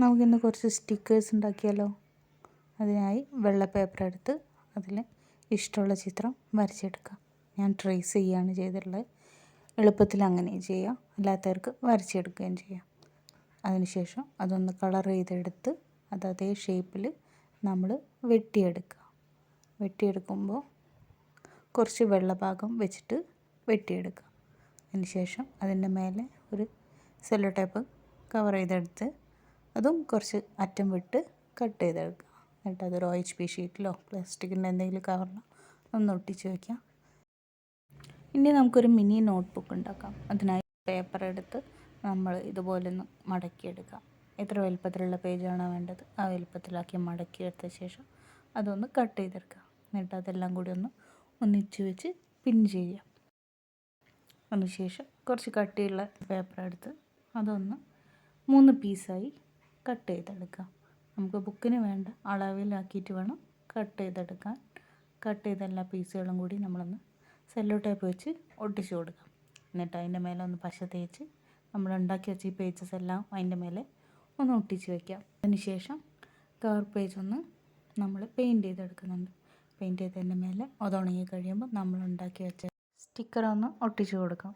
നമുക്കിന്ന് കുറച്ച് സ്റ്റിക്കേഴ്സ് ഉണ്ടാക്കിയാലോ? അതിനായി വെള്ള പേപ്പർ എടുത്ത് അതിൽ ഇഷ്ടമുള്ള ചിത്രം വരച്ചെടുക്കുക. ഞാൻ ട്രേസ് ചെയ്യുകയാണ് ചെയ്തിട്ടുള്ളത്. എളുപ്പത്തിൽ അങ്ങനെയും ചെയ്യാം, അല്ലാത്തവർക്ക് വരച്ചെടുക്കുകയും ചെയ്യാം. അതിനുശേഷം അതൊന്ന് കളർ ചെയ്തെടുത്ത് അത് അതേ ഷേപ്പിൽ നമ്മൾ വെട്ടിയെടുക്കുക. വെട്ടിയെടുക്കുമ്പോൾ കുറച്ച് വെള്ള ഭാഗം വെച്ചിട്ട് വെട്ടിയെടുക്കുക. അതിനുശേഷം അതിൻ്റെ മേലെ ഒരു സെല്ലോ ടേപ്പ് കവർ ചെയ്തെടുത്ത് അതും കുറച്ച് അറ്റം വിട്ട് കട്ട് ചെയ്തെടുക്കുക. എന്നിട്ട് അതൊരു OHP ഷീറ്റിലോ പ്ലാസ്റ്റിക്കിൻ്റെ എന്തെങ്കിലും കവറിലോ ഒന്ന് ഒട്ടിച്ച് വയ്ക്കാം. ഇനി നമുക്കൊരു മിനി നോട്ട്ബുക്ക് ഉണ്ടാക്കാം. അതിനായി പേപ്പർ എടുത്ത് നമ്മൾ ഇതുപോലെ ഒന്ന് മടക്കിയെടുക്കാം. എത്ര വലുപ്പത്തിലുള്ള പേജാണോ വേണ്ടത് ആ വലുപ്പത്തിലാക്കി മടക്കിയെടുത്ത ശേഷം അതൊന്ന് കട്ട് ചെയ്തെടുക്കുക. എന്നിട്ട് അതെല്ലാം കൂടി ഒന്ന് ഒന്നിച്ച് വെച്ച് പിൻ ചെയ്യാം. അതിനുശേഷം കുറച്ച് കട്ടിയുള്ള പേപ്പർ എടുത്ത് അതൊന്ന് 3 പീസായി കട്ട് ചെയ്തെടുക്കുക. നമുക്ക് ബുക്കിന് വേണ്ട അളവിലാക്കിയിട്ട് വേണം കട്ട് ചെയ്തെടുക്കാൻ. കട്ട് ചെയ്ത എല്ലാ പീസുകളും കൂടി നമ്മളൊന്ന് സെല്ലോ ടേപ്പ് വെച്ച് ഒട്ടിച്ച് കൊടുക്കാം. എന്നിട്ട് അതിൻ്റെ മേലെ ഒന്ന് പശ തേച്ച് നമ്മൾ ഉണ്ടാക്കി വെച്ച ഈ പേജസ് എല്ലാം അതിൻ്റെ മേലെ ഒന്ന് ഒട്ടിച്ച് വയ്ക്കാം. അതിനുശേഷം കവർ പേജ് ഒന്ന് നമ്മൾ പെയിൻറ്റ് ചെയ്തെടുക്കുന്നുണ്ട്. പെയിൻറ്റ് ചെയ്തതിൻ്റെ മേലെ അത് ഉണങ്ങി കഴിയുമ്പോൾ നമ്മൾ ഉണ്ടാക്കി വെച്ച സ്റ്റിക്കർ ഒന്ന് ഒട്ടിച്ച് കൊടുക്കാം.